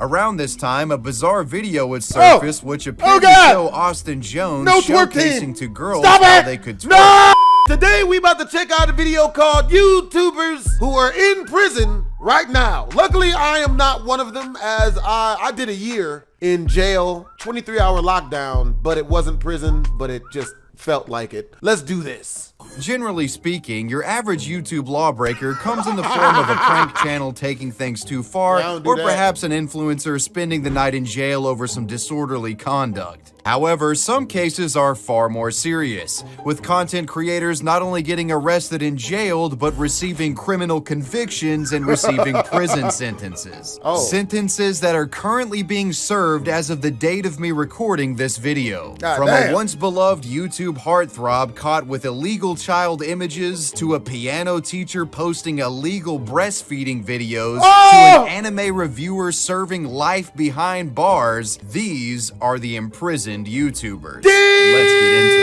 Around this time, a bizarre video would surface which appeared to show Austin Jones showcasing to girls how they could twerk. No! Today we about to check out a video called YouTubers who are in prison right now. Luckily, I am not one of them, as I did a year in jail, 23-hour lockdown, but it wasn't prison, but it just felt like it. Let's do this. Generally speaking, your average YouTube lawbreaker comes in the form of a prank channel taking things too far, or perhaps an influencer spending the night in jail over some disorderly conduct. However, some cases are far more serious, with content creators not only getting arrested and jailed, but receiving criminal convictions and receiving prison sentences. Sentences that are currently being served as of the date of me recording this video. From a once beloved YouTube heartthrob caught with illegal child images, to a piano teacher posting illegal breastfeeding videos, to an anime reviewer serving life behind bars, these are the imprisoned YouTubers. Damn! Let's get into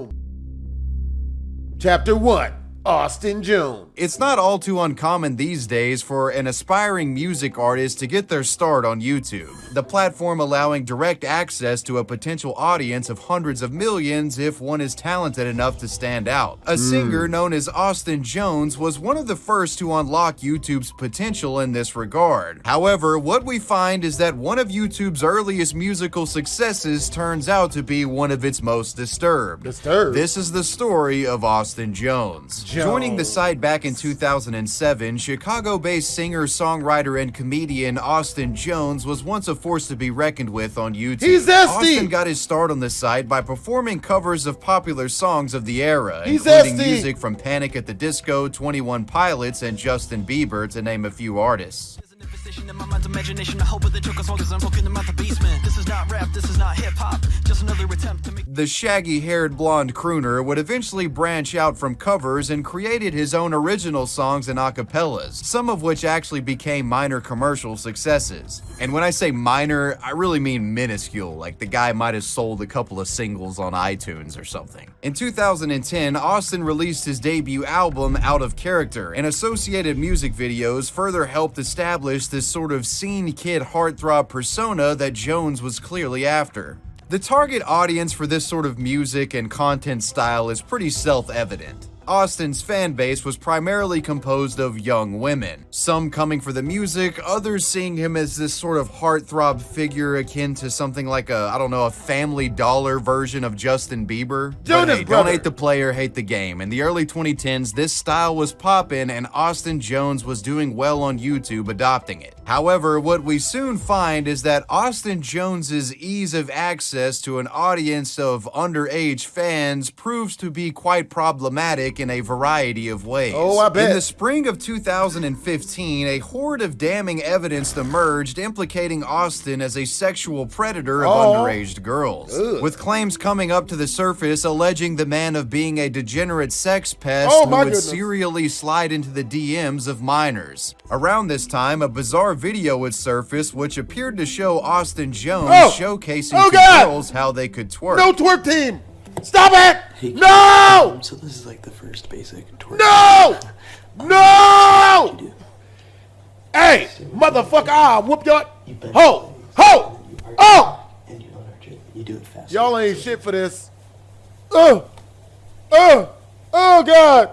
it. Chapter 1. Austin Jones. It's not all too uncommon these days for an aspiring music artist to get their start on YouTube, the platform allowing direct access to a potential audience of hundreds of millions if one is talented enough to stand out. A singer known as Austin Jones was one of the first to unlock YouTube's potential in this regard. However, what we find is that one of YouTube's earliest musical successes turns out to be one of its most disturbed. This is the story of Austin Jones. Joining the site back in 2007, Chicago-based singer, songwriter, and comedian Austin Jones was once a force to be reckoned with on YouTube. He's zesty! Austin got his start on the site by performing covers of popular songs of the era, including music from Panic at the Disco, 21 Pilots, and Justin Bieber, to name a few artists. In my mind's imagination, I hope that they took us all because I'm poking them out the basement. This is not rap, this is not hip-hop, just another attempt to make... The shaggy-haired blonde crooner would eventually branch out from covers and created his own original songs and acapellas, some of which actually became minor commercial successes. And when I say minor, I really mean minuscule, like the guy might have sold a couple of singles on iTunes or something. In 2010, Austin released his debut album, Out of Character, and associated music videos further helped establish this sort of scene kid heartthrob persona that Jones was clearly after. The target audience for this sort of music and content style is pretty self-evident. Austin's fan base was primarily composed of young women, some coming for the music, others seeing him as this sort of heartthrob figure akin to something like a Family Dollar version of Justin Bieber. But hey, don't hate the player, hate the game. In the early 2010s, this style was poppin', and Austin Jones was doing well on YouTube adopting it. However, what we soon find is that Austin Jones's ease of access to an audience of underage fans proves to be quite problematic in a variety of ways. I bet. In the spring of 2015, a horde of damning evidence emerged implicating Austin as a sexual predator of underage girls, with claims coming up to the surface alleging the man of being a degenerate sex pest who would serially slide into the DMs of minors. Around this time, a bizarre video would surface which appeared to show Austin Jones showcasing to girls how they could twerk. No twerk team! Stop it! Hey, no! So this is like the first basic twerk. No! No! Hey, motherfucker, I'll whoop your... Ho! Ho! Oh! And you don't hurt it. You do it fast. Y'all ain't shit for this. Oh God!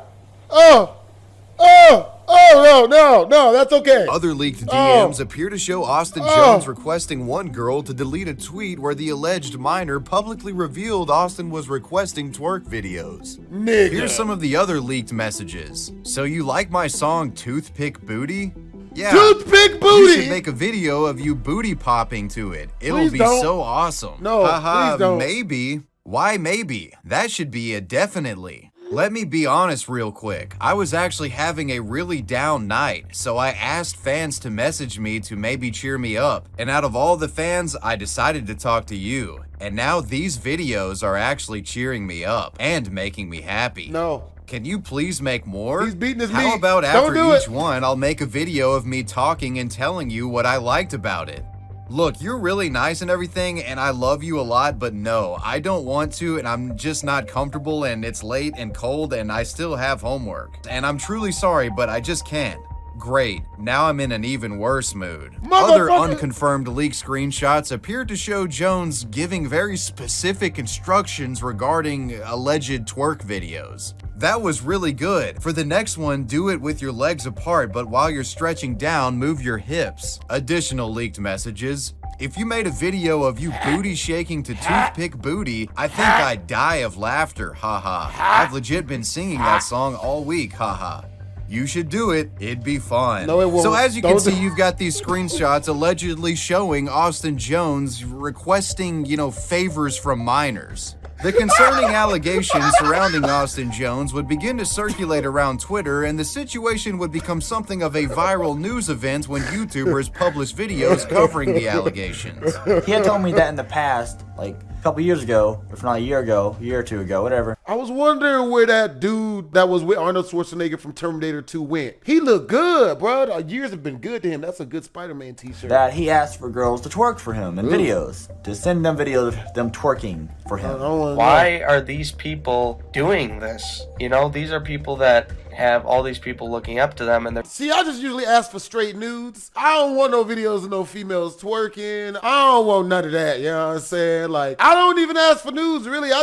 No, that's okay. Other leaked DMs appear to show Austin Jones requesting one girl to delete a tweet where the alleged minor publicly revealed Austin was requesting twerk videos. Here's some of the other leaked messages. So you like my song Toothpick Booty? Yeah. Toothpick Booty! You should make a video of you booty popping to it. It'll be so awesome. No, please don't. Maybe. Why maybe? That should be a definitely. Let me be honest real quick. I was actually having a really down night, so I asked fans to message me to maybe cheer me up. And out of all the fans, I decided to talk to you. And now these videos are actually cheering me up and making me happy. No. Can you please make more? He's beating his meat. How about after each one, I'll make a video of me talking and telling you what I liked about it? Look, you're really nice and everything, and I love you a lot, but no, I don't want to, and I'm just not comfortable, and it's late and cold, and I still have homework. And I'm truly sorry, but I just can't. Great, now I'm in an even worse mood. Motherfucker! Other unconfirmed leaked screenshots appeared to show Jones giving very specific instructions regarding alleged twerk videos. That was really good. For the next one, do it with your legs apart, but while you're stretching down, move your hips. Additional leaked messages. If you made a video of you booty shaking to Toothpick Booty, I think I'd die of laughter, haha. I've legit been singing that song all week, haha. You should do it, it'd be fun. No, it won't. So as you can Don't see, do- you've got these screenshots allegedly showing Austin Jones requesting, favors from minors. The concerning allegations surrounding Austin Jones would begin to circulate around Twitter, and the situation would become something of a viral news event when YouTubers publish videos covering the allegations. He had told me that in the past, like a couple years ago, if not a year or two ago, whatever. I was wondering where that dude that was with Arnold Schwarzenegger from Terminator 2 went. He looked good, bro. Years have been good to him. That's a good Spider-Man t-shirt. That he asked for girls to twerk for him in videos, to send them videos of them twerking for him. Why are these people doing this? You know, these are people that have all these people looking up to them, and they're See, I just usually ask for straight nudes. I don't want no videos of no females twerking. I don't want none of that. You know what I'm saying? Like, I don't even ask for nudes, really. I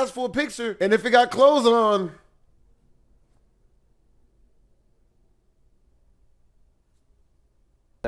ask for a picture, and if it got clothes on,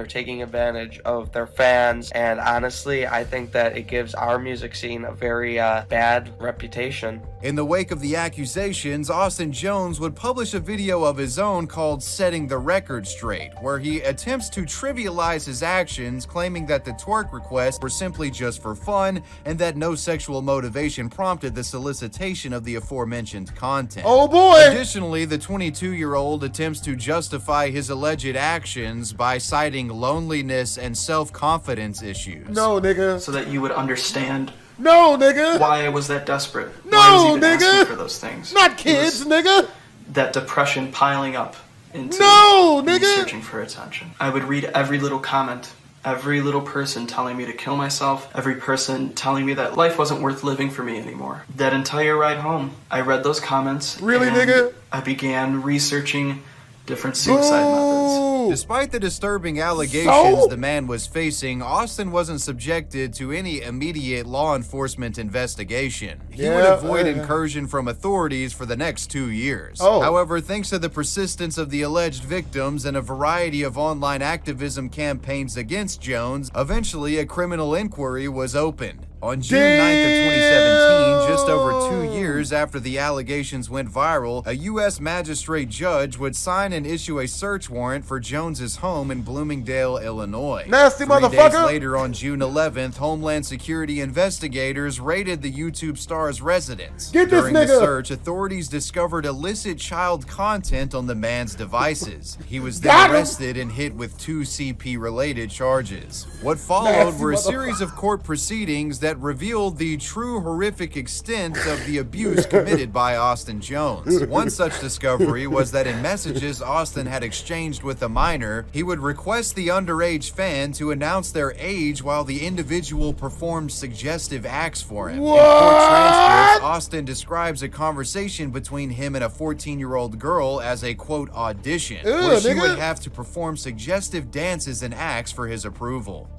taking advantage of their fans, and honestly, I think that it gives our music scene a very bad reputation. In the wake of the accusations, Austin Jones would publish a video of his own called Setting the Record Straight, where he attempts to trivialize his actions, claiming that the twerk requests were simply just for fun and that no sexual motivation prompted the solicitation of the aforementioned content. oh boy. Additionally, the 22-year-old attempts to justify his alleged actions by citing loneliness and self-confidence issues. No, nigga. So that you would understand No, nigga. why I was that desperate. No, why I was even nigga. asking for those things. Not It kids, was nigga. that depression piling up into No, me nigga. searching for attention. I would read every little comment, every little person telling me to kill myself, every person telling me that life wasn't worth living for me anymore. That entire ride home, I read those comments. Really, and nigga? I began researching different suicide methods. Despite the disturbing allegations So? the man was facing, Austin wasn't subjected to any immediate law enforcement investigation. He would Yeah, avoid yeah. incursion from authorities for the next 2 years. Oh. However, thanks to the persistence of the alleged victims and a variety of online activism campaigns against Jones, eventually a criminal inquiry was opened. On June 9th of 2017, just over 2 years after the allegations went viral, a U.S. magistrate judge would sign and issue a search warrant for Jones's home in Bloomingdale, Illinois. Nasty 3 days motherfucker. later, on June 11th, Homeland Security investigators raided the YouTube star's residence. Get this During the nigga. search, authorities discovered illicit child content on the man's devices. He was Got then him. arrested and hit with 2 CP-related charges. What followed Nasty were a motherfucker. series of court proceedings that revealed the true horrific extent of the abuse committed by Austin Jones. One such discovery was that in messages Austin had exchanged with a minor, he would request the underage fan to announce their age while the individual performed suggestive acts for him. In court transcripts, Austin describes a conversation between him and a 14-year-old girl as a quote audition, where she nigga. would have to perform suggestive dances and acts for his approval.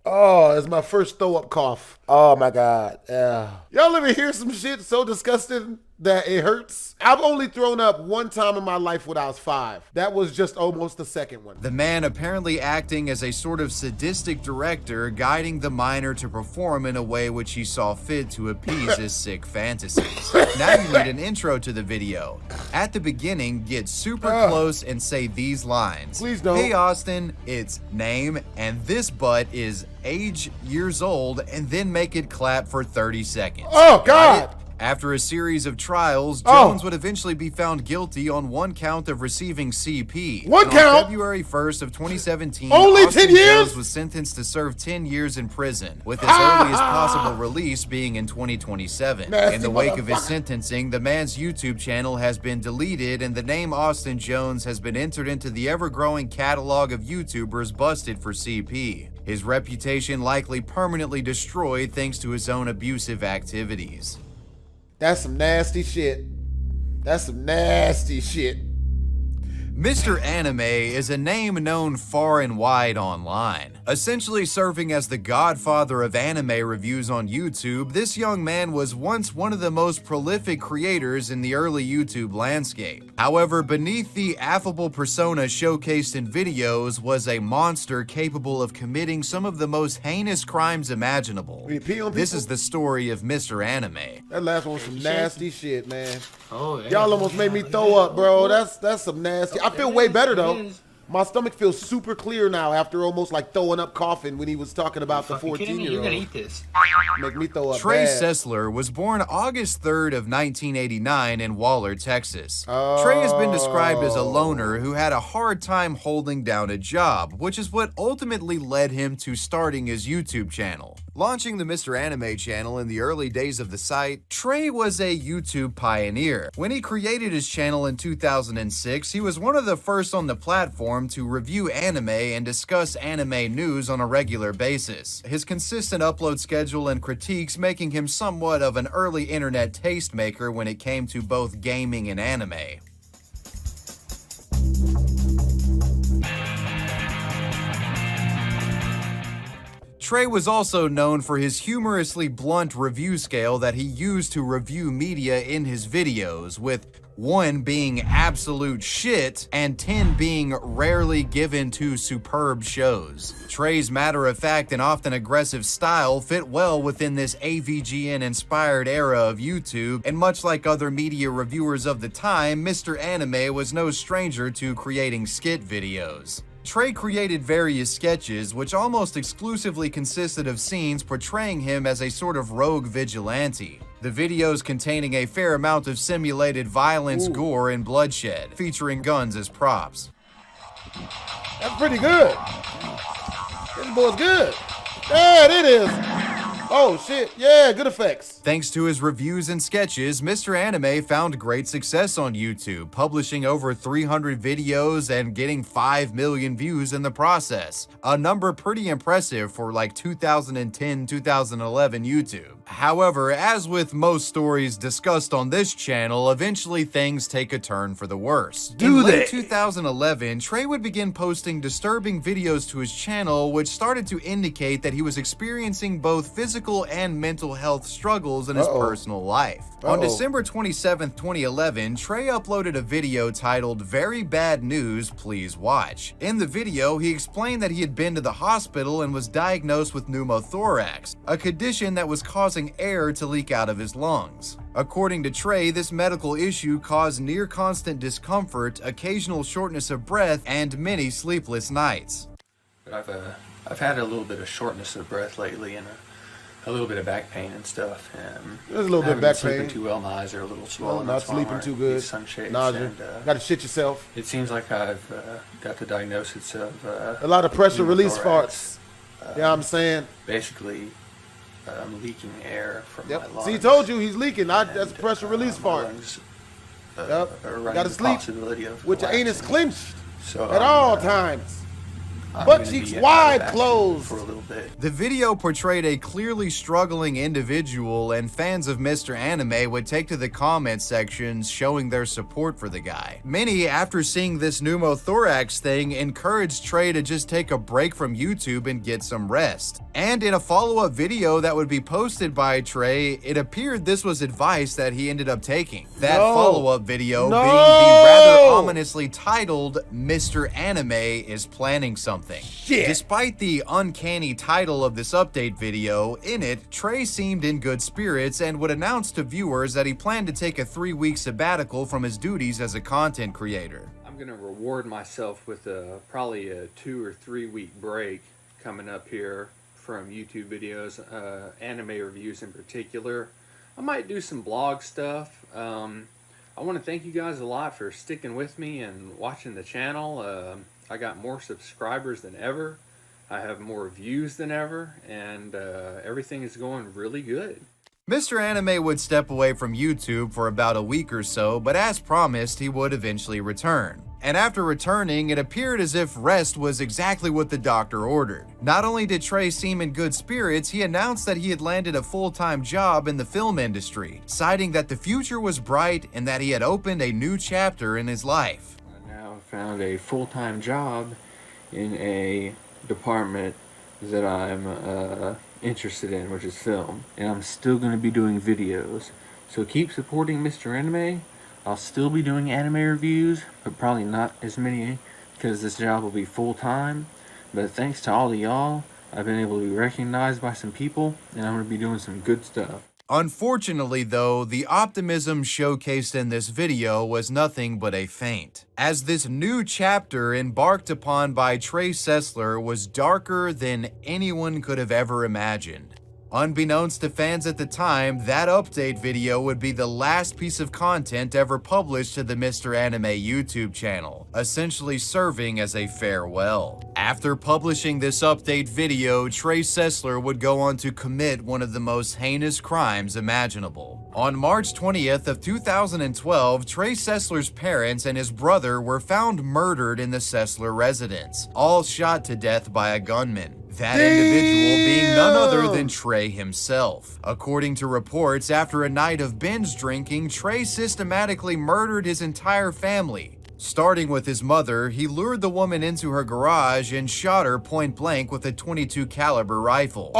Oh, it's my first throw-up cough. Oh my God. Yeah. Y'all ever hear some shit so disgusting that it hurts? I've only thrown up one time in my life when I was 5. That was just almost the second one. The man apparently acting as a sort of sadistic director, guiding the minor to perform in a way which he saw fit to appease his sick fantasies. Now you need an intro to the video. At the beginning, get super close and say these lines. Please don't. Hey Austin, it's name, and this butt is age, years old, and then make it clap for 30 seconds. Oh, Got God. it? After a series of trials, Oh. Jones would eventually be found guilty on one count of receiving CP. One And on count? February 1st of 2017, Only Austin 10 years? Jones was sentenced to serve 10 years in prison, with his earliest possible release being in 2027. Nasty In the wake of his motherfucker. sentencing, the man's YouTube channel has been deleted and the name Austin Jones has been entered into the ever-growing catalog of YouTubers busted for CP. His reputation likely permanently destroyed thanks to his own abusive activities. That's some nasty shit. That's some nasty shit. Mr. Anime is a name known far and wide online. Essentially serving as the godfather of anime reviews on YouTube, this young man was once one of the most prolific creators in the early YouTube landscape. However, beneath the affable persona showcased in videos was a monster capable of committing some of the most heinous crimes imaginable. This is the story of Mr. Anime. That last one was some nasty shit, man. Oh, yeah. Y'all almost made me throw up, bro. That's some nasty. I feel way better though. My stomach feels super clear now after almost like throwing up coughing when he was talking about the 14-year-old. You're gonna eat this. Make me throw up Trey bad. Sessler was born August 3rd of 1989 in Waller, Texas. Trey has been described as a loner who had a hard time holding down a job, which is what ultimately led him to starting his YouTube channel. Launching the Mr. Anime channel in the early days of the site, Trey was a YouTube pioneer. When he created his channel in 2006, he was one of the first on the platform to review anime and discuss anime news on a regular basis. His consistent upload schedule and critiques making him somewhat of an early internet tastemaker when it came to both gaming and anime. Trey was also known for his humorously blunt review scale that he used to review media in his videos, with 1 being absolute shit and 10 being rarely given to superb shows. Trey's matter-of-fact and often aggressive style fit well within this AVGN-inspired era of YouTube, and much like other media reviewers of the time, Mr. Anime was no stranger to creating skit videos. Trey created various sketches which almost exclusively consisted of scenes portraying him as a sort of rogue vigilante. The videos containing a fair amount of simulated violence, gore, and bloodshed, featuring guns as props. That's pretty good. This boy's good. There it is. Oh shit, yeah, good effects. Thanks to his reviews and sketches, Mr. Anime found great success on YouTube, publishing over 300 videos and getting 5 million views in the process. A number pretty impressive for like 2010-2011 YouTube. However, as with most stories discussed on this channel, eventually things take a turn for the worse. In late 2011, Trey would begin posting disturbing videos to his channel, which started to indicate that he was experiencing both physical and mental health struggles in his personal life. On December 27, 2011, Trey uploaded a video titled "Very Bad News, Please Watch." In the video, he explained that he had been to the hospital and was diagnosed with pneumothorax, a condition that was causing air to leak out of his lungs. According to Trey, this medical issue caused near constant discomfort, occasional shortness of breath, and many sleepless nights. But I've had a little bit of shortness of breath lately and a little bit of back pain and stuff. There's a little bit of back pain. Sleeping too well, my eyes are a little swollen. Not sleeping too good. Nausea. Got to shit yourself. It seems like I've got the diagnosis of a lot of pressure release pneumothorax. farts. Yeah, I'm saying. Basically, I'm leaking air from my lungs. See, he told you he's leaking. That's a pressure release fart. Got to sleep with your anus clenched at all times. I'm Butt cheeks wide closed. For a little bit. The video portrayed a clearly struggling individual, and fans of Mr. Anime would take to the comment sections showing their support for the guy. Many, after seeing this pneumothorax thing, encouraged Trey to just take a break from YouTube and get some rest. And in a follow-up video that would be posted by Trey, it appeared this was advice that he ended up taking. That follow-up video being the rather ominously titled "Mr. Anime is Planning Something." Shit. Despite the uncanny title of this update video, in it, Trey seemed in good spirits and would announce to viewers that he planned to take a 3-week sabbatical from his duties as a content creator. I'm gonna reward myself with probably a 2 or 3 week break coming up here from YouTube videos, anime reviews in particular. I might do some blog stuff. I want to thank you guys a lot for sticking with me and watching the channel. I got more subscribers than ever. I have more views than ever, and everything is going really good. Mr. Anime would step away from YouTube for about a week or so, but as promised, he would eventually return. and after returning, it appeared as if rest was exactly what the doctor ordered. Not only did Trey seem in good spirits, he announced that he had landed a full-time job in the film industry, citing that the future was bright and that he had opened a new chapter in his life. I now found a full-time job in a department that I'm interested in, which is film, and I'm still going to be doing videos. So keep supporting Mr. Anime. I'll still be doing anime reviews, but probably not as many because this job will be full-time. But thanks to all of y'all, I've been able to be recognized by some people, and I'm going to be doing some good stuff. Unfortunately though, the optimism showcased in this video was nothing but a feint, as this new chapter embarked upon by Trey Sessler was darker than anyone could have ever imagined. Unbeknownst to fans at the time, that update video would be the last piece of content ever published to the Mr. Anime YouTube channel, essentially serving as a farewell. After publishing this update video, Trey Sessler would go on to commit one of the most heinous crimes imaginable. On March 20th of 2012, Trey Sessler's parents and his brother were found murdered in the Sessler residence, all shot to death by a gunman. That individual being none other than Trey himself. According to reports, after a night of binge drinking, Trey systematically murdered his entire family. Starting with his mother, he lured the woman into her garage and shot her point blank with a .22 caliber rifle.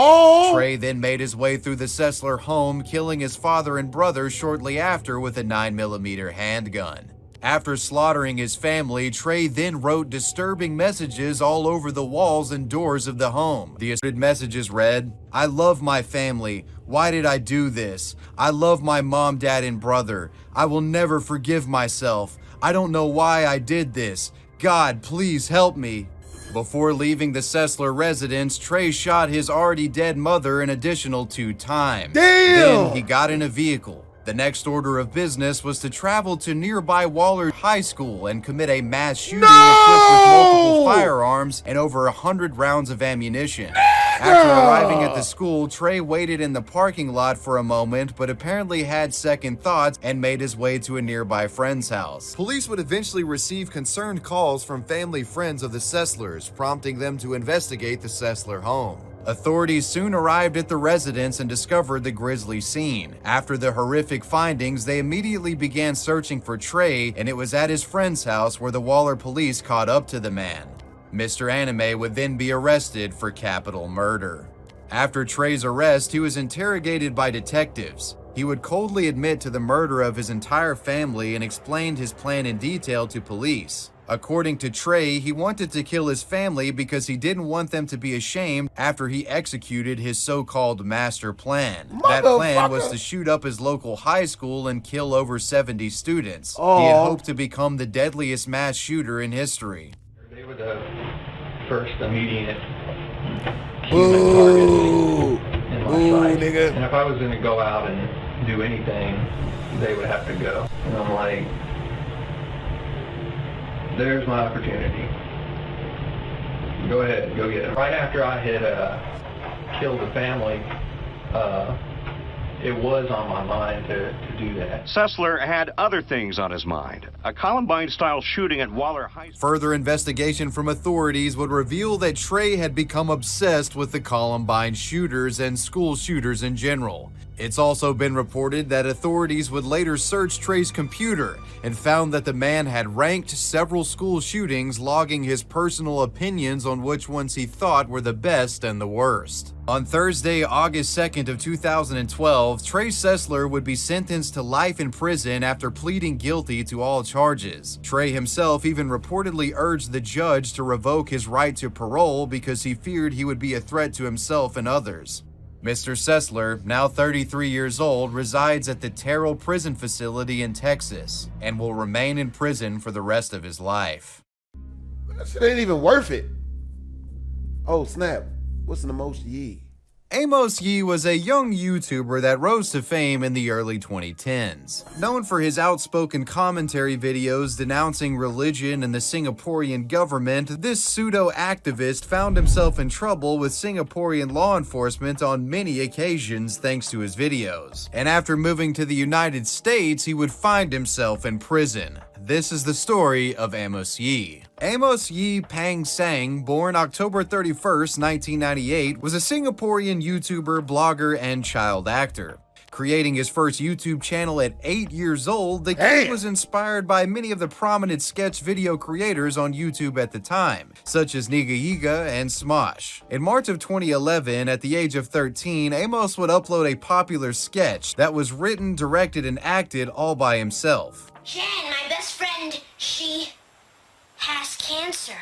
Trey then made his way through the Sessler home, killing his father and brother shortly after with a 9mm handgun. After slaughtering his family, Trey then wrote disturbing messages all over the walls and doors of the home. The asserted messages read, "I love my family. Why did I do this? I love my mom, dad, and brother. I will never forgive myself. I don't know why I did this. God, please help me." Before leaving the Sessler residence, Trey shot his already dead mother an additional 2 times. Then he got in a vehicle. The next order of business was to travel to nearby Waller High School and commit a mass shooting equipped with multiple firearms and over 100 rounds of ammunition. After arriving at the school, Trey waited in the parking lot for a moment, but apparently had second thoughts and made his way to a nearby friend's house. Police would eventually receive concerned calls from family friends of the Sesslers, prompting them to investigate the Sessler home. Authorities soon arrived at the residence and discovered the grisly scene. After the horrific findings, they immediately began searching for Trey, and it was at his friend's house where the Waller police caught up to the man. Mr. Anime would then be arrested for capital murder. After Trey's arrest, he was interrogated by detectives. He would coldly admit to the murder of his entire family and explained his plan in detail to police. According to Trey, he wanted to kill his family because he didn't want them to be ashamed after he executed his so-called master plan. That plan was to shoot up his local high school and kill over 70 students. He had hoped to become the deadliest mass shooter in history. They were the first immediate human target in my sight. Nigga. And if I was going to go out and do anything, they would have to go. And I'm like, there's my opportunity. Go ahead, go get it. Right after I had killed the family, it was on my mind to do that. Sessler had other things on his mind. A Columbine-style shooting at Waller High School. Further investigation from authorities would reveal that Trey had become obsessed with the Columbine shooters and school shooters in general. It's also been reported that authorities would later search Trey's computer and found that the man had ranked several school shootings, logging his personal opinions on which ones he thought were the best and the worst. On Thursday, August 2nd of 2012, Trey Sessler would be sentenced to life in prison after pleading guilty to all charges. Trey himself even reportedly urged the judge to revoke his right to parole because he feared he would be a threat to himself and others. Mr. Sessler, now 33 years old, resides at the Terrell Prison Facility in Texas and will remain in prison for the rest of his life. That shit ain't even worth it. Oh, snap. What's an Amos Yee? Amos Yee was a young YouTuber that rose to fame in the early 2010s. Known for his outspoken commentary videos denouncing religion and the Singaporean government, this pseudo-activist found himself in trouble with Singaporean law enforcement on many occasions thanks to his videos. And after moving to the United States, he would find himself in prison. this is the story of Amos Yee. Amos Yee Pang Sang, born October 31st, 1998, was a Singaporean YouTuber, blogger, and child actor. Creating his first YouTube channel at 8 years old, the kid was inspired by many of the prominent sketch video creators on YouTube at the time, such as Niga Yiga and Smosh. In March of 2011, at the age of 13, Amos would upload a popular sketch that was written, directed, and acted all by himself. Jen, my best friend, she has cancer.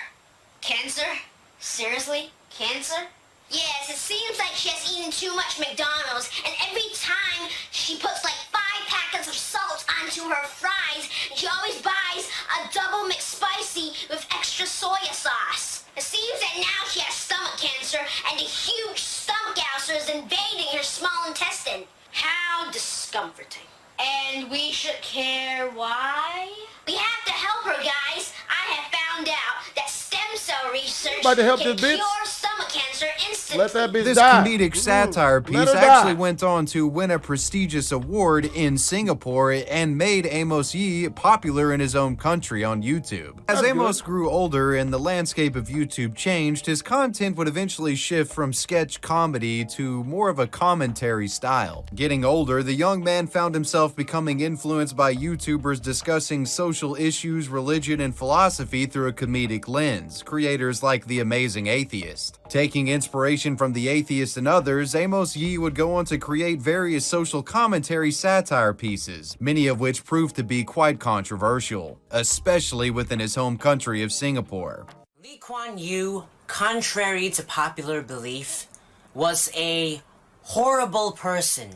Cancer? Seriously? Cancer? Yes, it seems like she has eaten too much McDonald's, and every time she puts like 5 packets of salt onto her fries, and she always buys a double McSpicy with extra soy sauce. It seems that now she has stomach cancer, and a huge stomach ulcer is invading her small intestine. How discomforting. And we should care why? We have to help her, guys. I have found out that stem cell research can cure stomach cancer instantly. Let that bitch This die. comedic satire piece actually went on to win a prestigious award in Singapore and made Amos Yee popular in his own country on YouTube. As Amos grew older and the landscape of YouTube changed, his content would eventually shift from sketch comedy to more of a commentary style. Getting older, the young man found himself becoming influenced by YouTubers discussing social issues, religion, and philosophy through a comedic lens, creators like The Amazing Atheist. Taking inspiration from The Atheist and others, Amos Yee would go on to create various social commentary satire pieces, many of which proved to be quite controversial, especially within his home country of Singapore. Lee Kuan Yew, contrary to popular belief, was a horrible person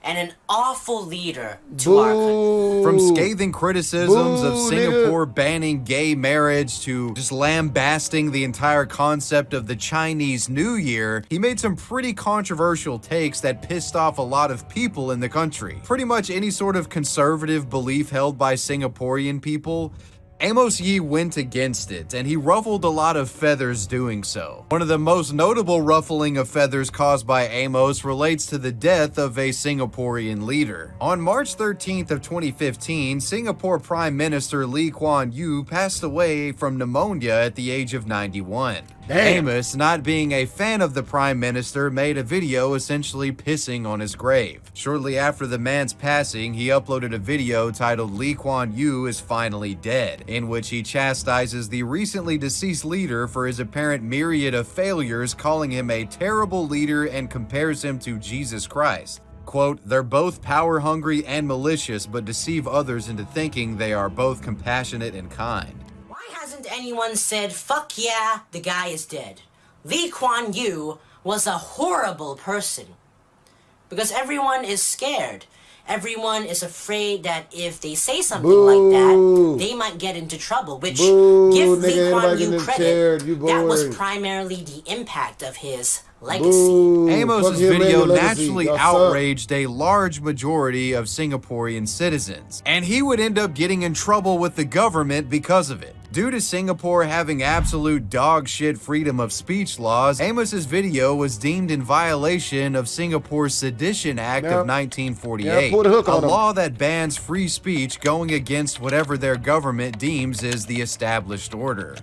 and an awful leader to our country. From scathing criticisms of Singapore banning gay marriage to just lambasting the entire concept of the Chinese New Year, he made some pretty controversial takes that pissed off a lot of people in the country. Pretty much any sort of conservative belief held by Singaporean people, Amos Yee went against it, and he ruffled a lot of feathers doing so. One of the most notable ruffling of feathers caused by Amos relates to the death of a Singaporean leader. On March 13th of 2015, Singapore Prime Minister Lee Kuan Yew passed away from pneumonia at the age of 91. Amos, not being a fan of the Prime Minister, made a video essentially pissing on his grave. Shortly after the man's passing, he uploaded a video titled "Lee Kuan Yew is Finally Dead," in which he chastises the recently deceased leader for his apparent myriad of failures, calling him a terrible leader and compares him to Jesus Christ. Quote, "They're both power-hungry and malicious, but deceive others into thinking they are both compassionate and kind." Hasn't anyone said, fuck yeah, the guy is dead? Lee Kuan Yew was a horrible person. Because everyone is scared. Everyone is afraid that if they say something like that, they might get into trouble, which, give Lee Kuan Yew credit, that was primarily the impact of his legacy. Amos's video naturally outraged a large majority of Singaporean citizens, and he would end up getting in trouble with the government because of it. Due to Singapore having absolute dog shit freedom of speech laws, Amos's video was deemed in violation of Singapore's Sedition Act of 1948, a law that bans free speech going against whatever their government deems is the established order.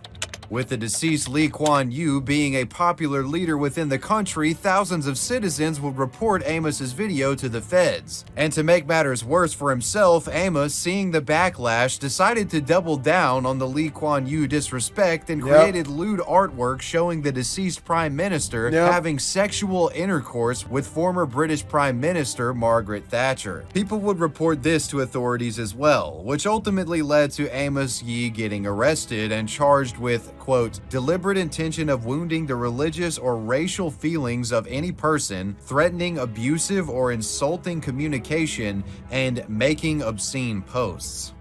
With the deceased Lee Kuan Yew being a popular leader within the country, thousands of citizens would report Amos's video to the feds. And to make matters worse for himself, Amos, seeing the backlash, decided to double down on the Lee Kuan Yew disrespect and created lewd artwork showing the deceased Prime Minister having sexual intercourse with former British Prime Minister Margaret Thatcher. People would report this to authorities as well, which ultimately led to Amos Yee getting arrested and charged with, quote, "deliberate intention of wounding the religious or racial feelings of any person, threatening abusive or insulting communication, and making obscene posts."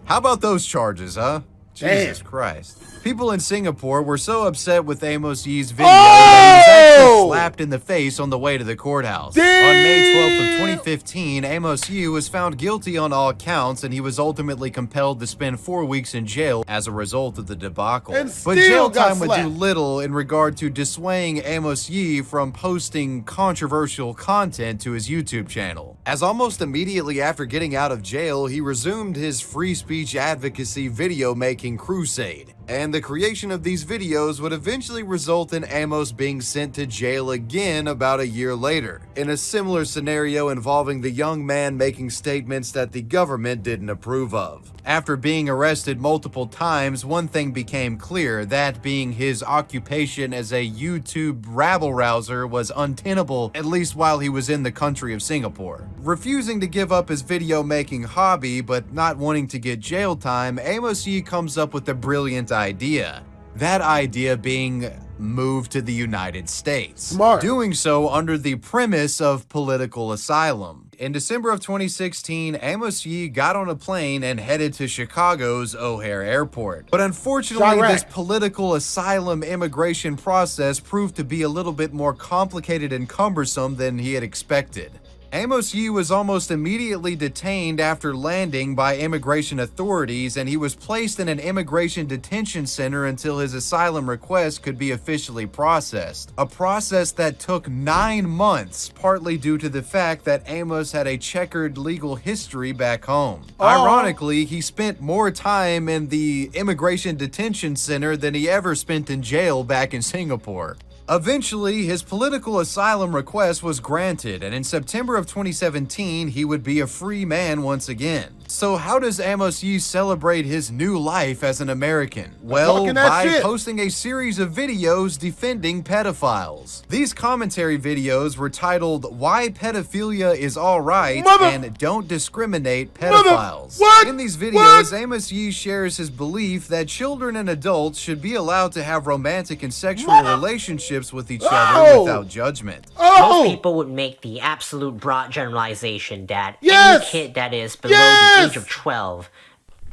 How about those charges, huh? Jesus Christ. People in Singapore were so upset with Amos Yee's video that he was actually slapped in the face on the way to the courthouse. On May 12th of 2015, Amos Yee was found guilty on all counts, and he was ultimately compelled to spend 4 weeks in jail as a result of the debacle. But jail time would do little in regard to dissuading Amos Yee from posting controversial content to his YouTube channel. As almost immediately after getting out of jail, he resumed his free speech advocacy video making crusade. And the creation of these videos would eventually result in Amos being sent to jail again about a year later, in a similar scenario involving the young man making statements that the government didn't approve of. After being arrested multiple times, one thing became clear, that being his occupation as a YouTube rabble-rouser was untenable, at least while he was in the country of Singapore. Refusing to give up his video-making hobby, but not wanting to get jail time, Amos Yee comes up with a brilliant idea. That idea being move to the United States. Smart. Doing so under the premise of political asylum. In December of 2016, Amos Yee got on a plane and headed to Chicago's O'Hare Airport. But unfortunately, this political asylum immigration process proved to be a little bit more complicated and cumbersome than he had expected. Amos Yee was almost immediately detained after landing by immigration authorities, and he was placed in an immigration detention center until his asylum request could be officially processed. A process that took 9 months, partly due to the fact that Amos had a checkered legal history back home. Ironically, he spent more time in the immigration detention center than he ever spent in jail back in Singapore. Eventually, his political asylum request was granted, and in September of 2017, he would be a free man once again. So how does Amos Yee celebrate his new life as an American? Well, by posting a series of videos defending pedophiles. These commentary videos were titled "Why Pedophilia is Alright" and "Don't Discriminate Pedophiles." In these videos, Amos Yee shares his belief that children and adults should be allowed to have romantic and sexual relationships with each other without judgment. Most people would make the absolute broad generalization that any kid that is below the age of 12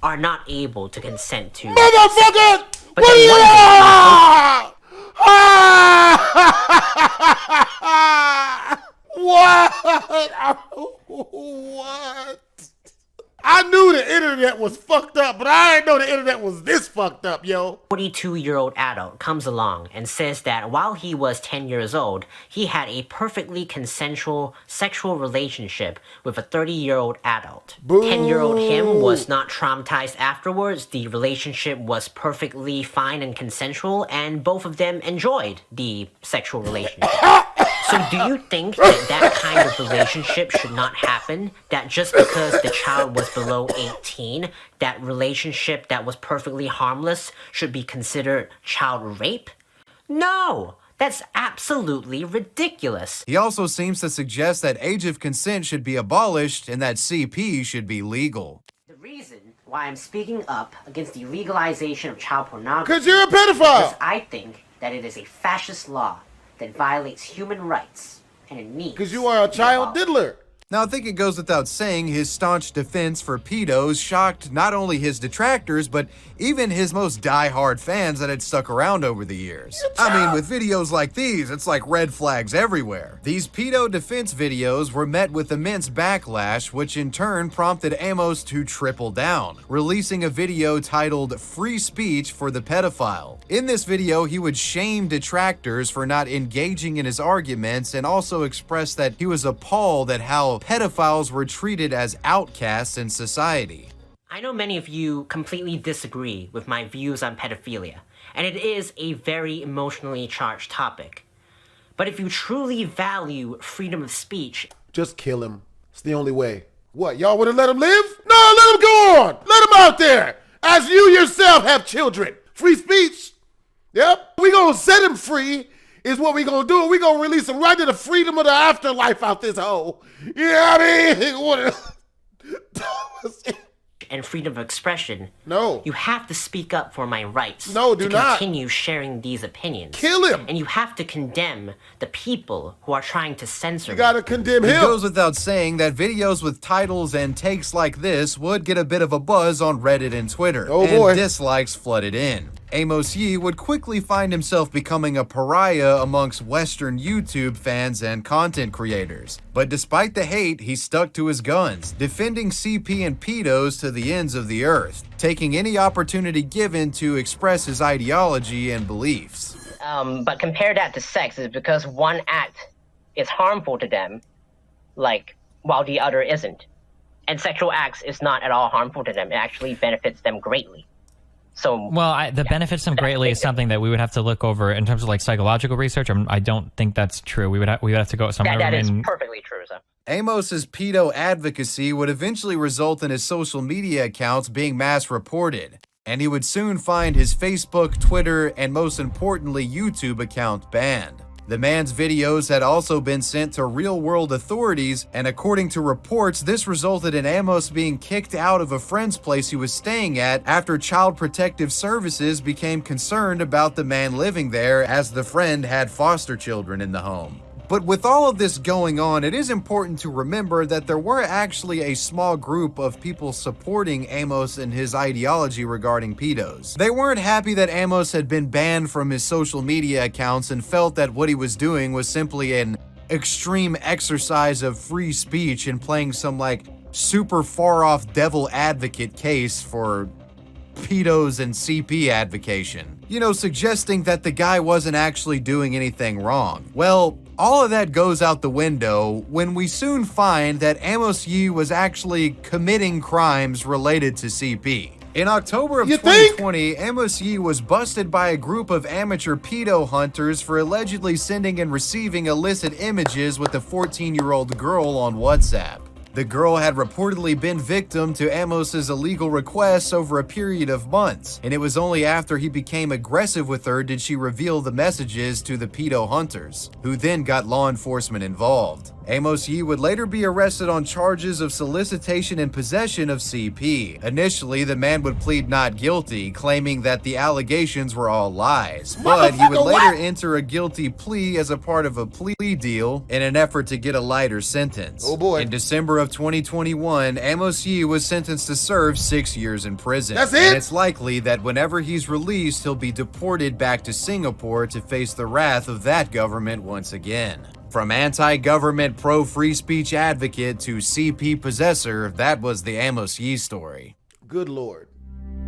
are not able to consent to. Motherfucker! But what are you? What? I knew the internet was fucked up, but I didn't know the internet was this fucked up, yo. 42-year-old adult comes along and says that while he was 10 years old, he had a perfectly consensual sexual relationship with a 30-year-old adult. 10-year-old him was not traumatized afterwards. The relationship was perfectly fine and consensual, and both of them enjoyed the sexual relationship. So do you think that that kind of relationship should not happen? That just because the child was below 18, that relationship that was perfectly harmless should be considered child rape? No! That's absolutely ridiculous. He also seems to suggest that age of consent should be abolished and that CP should be legal. The reason why I'm speaking up against the legalization of child pornography... Because you're a pedophile! Because I think that it is a fascist law that violates human rights, and it needs... Because you are a child diddler. Now, I think it goes without saying his staunch defense for pedos shocked not only his detractors, but even his most die-hard fans that had stuck around over the years. I mean, with videos like these, it's like red flags everywhere. These pedo defense videos were met with immense backlash, which in turn prompted Amos to triple down, releasing a video titled "Free Speech for the Pedophile." In this video, he would shame detractors for not engaging in his arguments and also express that he was appalled at how pedophiles were treated as outcasts in society. I know many of you completely disagree with my views on pedophilia, and it is a very emotionally charged topic. But if you truly value freedom of speech... Just kill him. It's the only way. What, y'all would have let him live? No, let him go on! Let him out there! As you yourself have children. Free speech. Yep. We gonna set him free is what we gonna do. We gonna release him right to the freedom of the afterlife out this hole. You know what I mean? and freedom of expression. No. You have to speak up for my rights. No, do to not. continue sharing these opinions. Kill him. And you have to condemn the people who are trying to censor You gotta condemn him. It goes without saying that videos with titles and takes like this would get a bit of a buzz on Reddit and Twitter, and dislikes flooded in. Amos Yee would quickly find himself becoming a pariah amongst Western YouTube fans and content creators. But despite the hate, he stuck to his guns, defending CP and pedos to the ends of the earth, taking any opportunity given to express his ideology and beliefs. But compare that to sex, is because one act is harmful to them, like, while the other isn't. And sexual acts is not at all harmful to them. It actually benefits them greatly. So, well, the benefits them greatly is something that we would have to look over in terms of like psychological research. I don't think that's true. We would have to go somewhere. That is perfectly true, sir. Amos's pedo advocacy would eventually result in his social media accounts being mass reported, and he would soon find his Facebook, Twitter, and most importantly YouTube account banned. The man's videos had also been sent to real-world authorities, and according to reports, this resulted in Amos being kicked out of a friend's place he was staying at after Child Protective Services became concerned about the man living there, as the friend had foster children in the home. But with all of this going on, it is important to remember that there were actually a small group of people supporting Amos and his ideology regarding pedos. They weren't happy that Amos had been banned from his social media accounts and felt that what he was doing was simply an extreme exercise of free speech and playing some like super far off devil advocate case for pedos and CP advocation. You know, suggesting that the guy wasn't actually doing anything wrong. Well, all of that goes out the window when we soon find that Amos Yee was actually committing crimes related to CP. In October of 2020, Amos Yee was busted by a group of amateur pedo hunters for allegedly sending and receiving illicit images with a 14-year-old girl on WhatsApp. The girl had reportedly been victim to Amos's illegal requests over a period of months, and it was only after he became aggressive with her did she reveal the messages to the pedo hunters, who then got law enforcement involved. Amos Yee would later be arrested on charges of solicitation and possession of CP. Initially, the man would plead not guilty, claiming that the allegations were all lies, but he would later enter a guilty plea as a part of a plea deal in an effort to get a lighter sentence. Oh boy. In December of 2021, Amos Yee was sentenced to serve 6 years in prison. That's it? And it's likely that whenever he's released, he'll be deported back to Singapore to face the wrath of that government once again. From anti-government pro-free speech advocate to CP possessor, that was the Amos Yee story. Good Lord.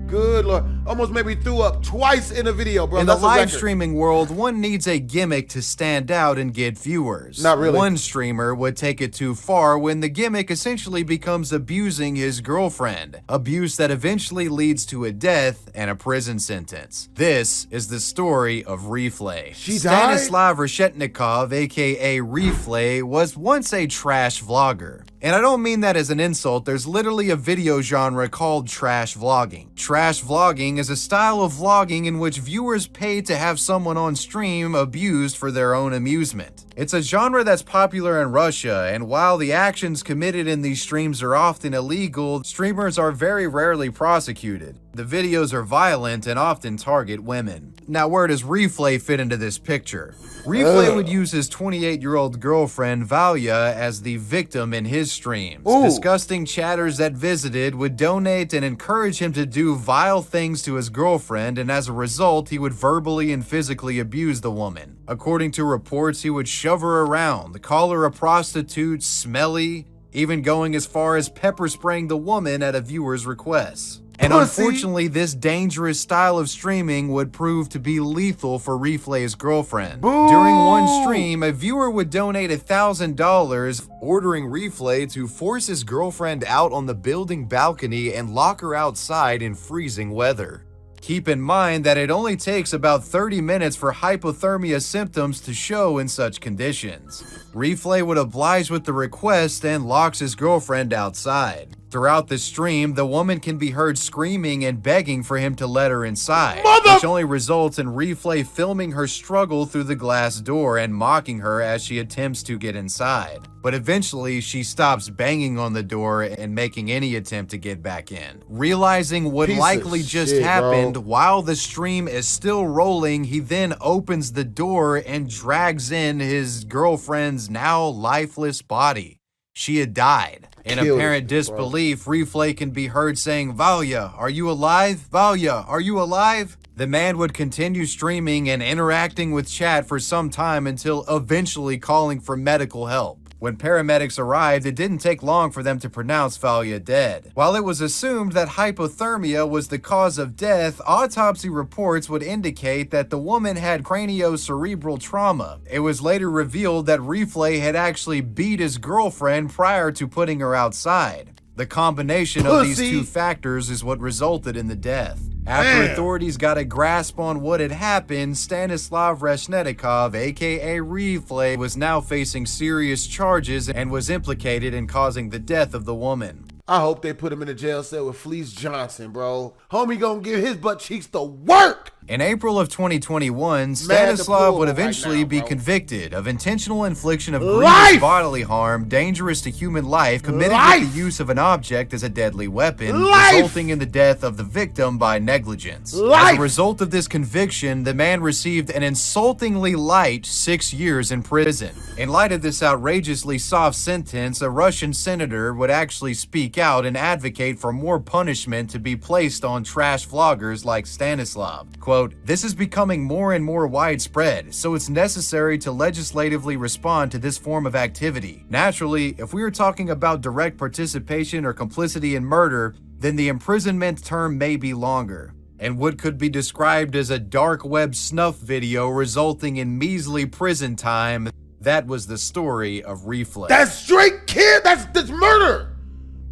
Good Lord. Almost made me threw up twice in a video, bro. In the live streaming world, one needs a gimmick to stand out and get viewers. Not really. One streamer would take it too far when the gimmick essentially becomes abusing his girlfriend. Abuse that eventually leads to a death and a prison sentence. This is the story of Reeflay. She died? Stanislav Reshetnikov, aka Reeflay, was once a trash vlogger. And I don't mean that as an insult, there's literally a video genre called trash vlogging. Trash vlogging is a style of vlogging in which viewers pay to have someone on stream abused for their own amusement. It's a genre that's popular in Russia, and while the actions committed in these streams are often illegal, streamers are very rarely prosecuted. The videos are violent and often target women. Now, where does Reeflay fit into this picture? Reeflay would use his 28-year-old girlfriend, Valia, as the victim in his streams. Disgusting chatters that visited would donate and encourage him to do vile things to his girlfriend, and as a result, he would verbally and physically abuse the woman. According to reports, he would shove her around, call her a prostitute, smelly, even going as far as pepper spraying the woman at a viewer's request. And unfortunately, this dangerous style of streaming would prove to be lethal for Reeflay's girlfriend. During one stream, a viewer would donate $1,000, ordering Reeflay to force his girlfriend out on the building balcony and lock her outside in freezing weather. Keep in mind that it only takes about 30 minutes for hypothermia symptoms to show in such conditions. Reeflay would oblige with the request and locks his girlfriend outside. Throughout the stream, the woman can be heard screaming and begging for him to let her inside, which only results in Reeflay filming her struggle through the glass door and mocking her as she attempts to get inside. But eventually, she stops banging on the door and making any attempt to get back in. Realizing what likely just happened, while the stream is still rolling, he then opens the door and drags in his girlfriend's now lifeless body. She had died. In apparent disbelief, Reeflay can be heard saying, "Valia, are you alive? Valia, are you alive?" The man would continue streaming and interacting with chat for some time until eventually calling for medical help. When paramedics arrived, it didn't take long for them to pronounce Valia dead. While it was assumed that hypothermia was the cause of death, autopsy reports would indicate that the woman had craniocerebral trauma. It was later revealed that Reeflay had actually beat his girlfriend prior to putting her outside. The combination of these two factors is what resulted in the death. After authorities got a grasp on what had happened, Stanislav Reshetnikov, aka Reeflay, was now facing serious charges and was implicated in causing the death of the woman. I hope they put him in a jail cell with Fleece Johnson, bro. Homie gonna give his butt cheeks to work. In April of 2021, Stanislav would eventually be convicted of intentional infliction of grievous bodily harm dangerous to human life committed with the use of an object as a deadly weapon, resulting in the death of the victim by negligence. As a result of this conviction, the man received an insultingly light 6 years in prison. In light of this outrageously soft sentence, a Russian senator would actually speak out and advocate for more punishment to be placed on trash vloggers like Stanislav. Quote, "This is becoming more and more widespread, so it's necessary to legislatively respond to this form of activity. Naturally, if we are talking about direct participation or complicity in murder, then the imprisonment term may be longer. And what could be described as a dark web snuff video resulting in measly prison time, that was the story of Reeflay." That's straight kid, that's murder.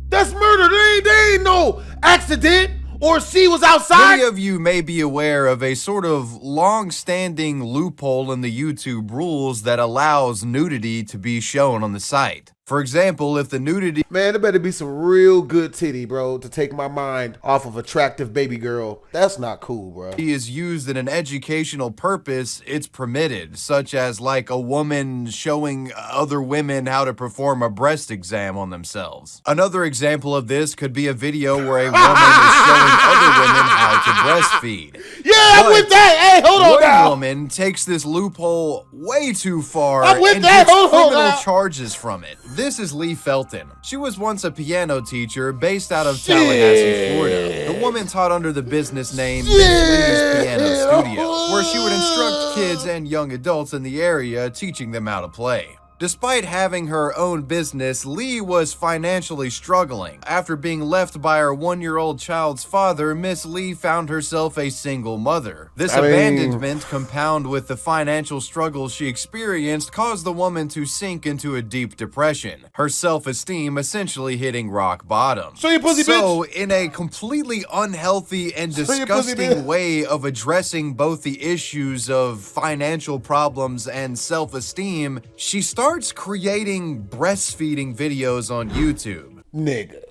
That's murder, there ain't no accident. Or she was outside. Many of you may be aware of a sort of long-standing loophole in the YouTube rules that allows nudity to be shown on the site. For example, if the nudity— Man, there better be some real good titty, bro, to take my mind off of attractive baby girl. That's not cool, bro. —is used in an educational purpose, it's permitted, such as like a woman showing other women how to perform a breast exam on themselves. Another example of this could be a video where a woman is showing other women how to breastfeed. Yeah, I'm with that. Hey, hold on now. One woman takes this loophole way too far I'm with and that. gets Hold on criminal now. charges from it. This is Leigh Felten. She was once a piano teacher based out of Tallahassee, Florida. The woman taught under the business name Miss Lee's Piano Studio, where she would instruct kids and young adults in the area, teaching them how to play. Despite having her own business, Leigh was financially struggling. After being left by her 1-year-old child's father, Miss Leigh found herself a single mother. This abandonment, compounded with the financial struggles she experienced, caused the woman to sink into a deep depression, her self-esteem essentially hitting rock bottom. Show your pussy, so, in a completely unhealthy and disgusting way of addressing both the issues of financial problems and self-esteem, she starts creating breastfeeding videos on YouTube. Nigga.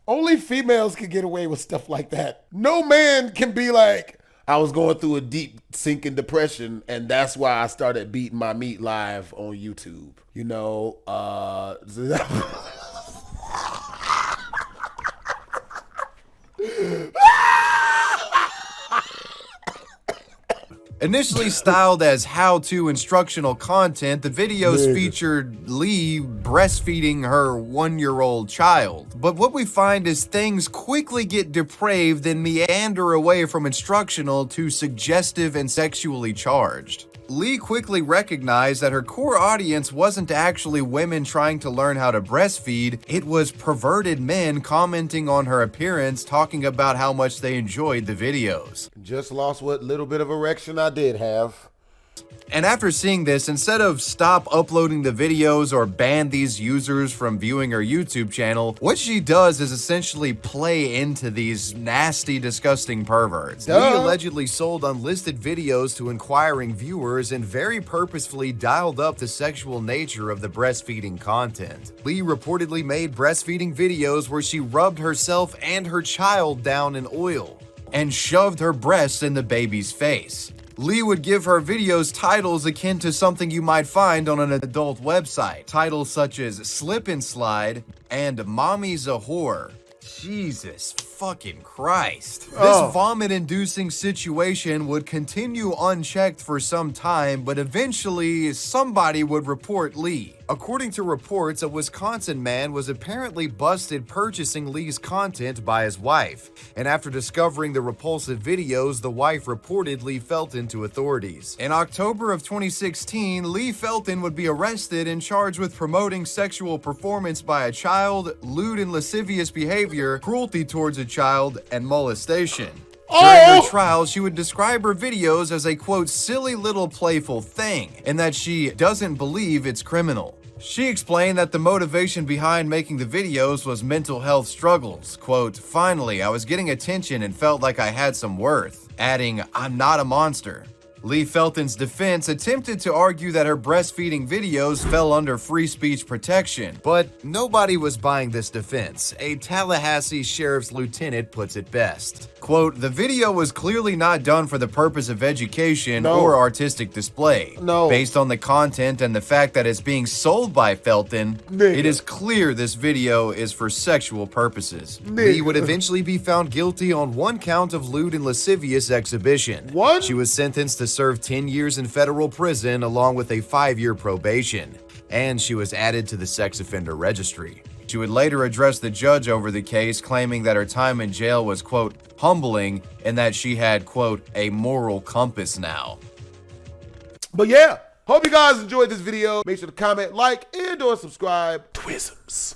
Only females can get away with stuff like that. No man can be like, I was going through a deep sinking depression and that's why I started beating my meat live on YouTube. You know, Initially styled as how-to instructional content, the videos featured Leigh breastfeeding her 1-year-old child. But what we find is things quickly get depraved and meander away from instructional to suggestive and sexually charged. Leigh quickly recognized that her core audience wasn't actually women trying to learn how to breastfeed, it was perverted men commenting on her appearance, talking about how much they enjoyed the videos. Just lost what little bit of erection I did have. And after seeing this, instead of stop uploading the videos or ban these users from viewing her YouTube channel, what she does is essentially play into these nasty, disgusting perverts. Leigh allegedly sold unlisted videos to inquiring viewers and very purposefully dialed up the sexual nature of the breastfeeding content. Leigh reportedly made breastfeeding videos where she rubbed herself and her child down in oil and shoved her breasts in the baby's face. Leigh would give her videos titles akin to something you might find on an adult website. Titles such as Slip and Slide and Mommy's a Whore. Jesus fucking Christ. This vomit-inducing situation would continue unchecked for some time, but eventually somebody would report Leigh. According to reports, a Wisconsin man was apparently busted purchasing Leigh's content by his wife, and after discovering the repulsive videos, the wife reported Leigh Felten to authorities. In October of 2016, Leigh Felten would be arrested and charged with promoting sexual performance by a child, lewd and lascivious behavior, cruelty towards a child, and molestation. During her trial, she would describe her videos as a, quote, silly little playful thing, and that she doesn't believe it's criminal. She explained that the motivation behind making the videos was mental health struggles. Quote, finally, I was getting attention and felt like I had some worth, adding, I'm not a monster. Leigh Felten's defense attempted to argue that her breastfeeding videos fell under free speech protection, but nobody was buying this defense. A Tallahassee sheriff's lieutenant puts it best. Quote, the video was clearly not done for the purpose of education or artistic display. Based on the content and the fact that it's being sold by Felten, it is clear this video is for sexual purposes. Leigh would eventually be found guilty on one count of lewd and lascivious exhibition. She was sentenced to serve 10 years in federal prison along with a 5-year probation, and she was added to the sex offender registry. She would later address the judge over the case, claiming that her time in jail was, quote, humbling, and that she had, quote, a moral compass now. But yeah, hope you guys enjoyed this video. Make sure to comment, like, and or subscribe. Twisms.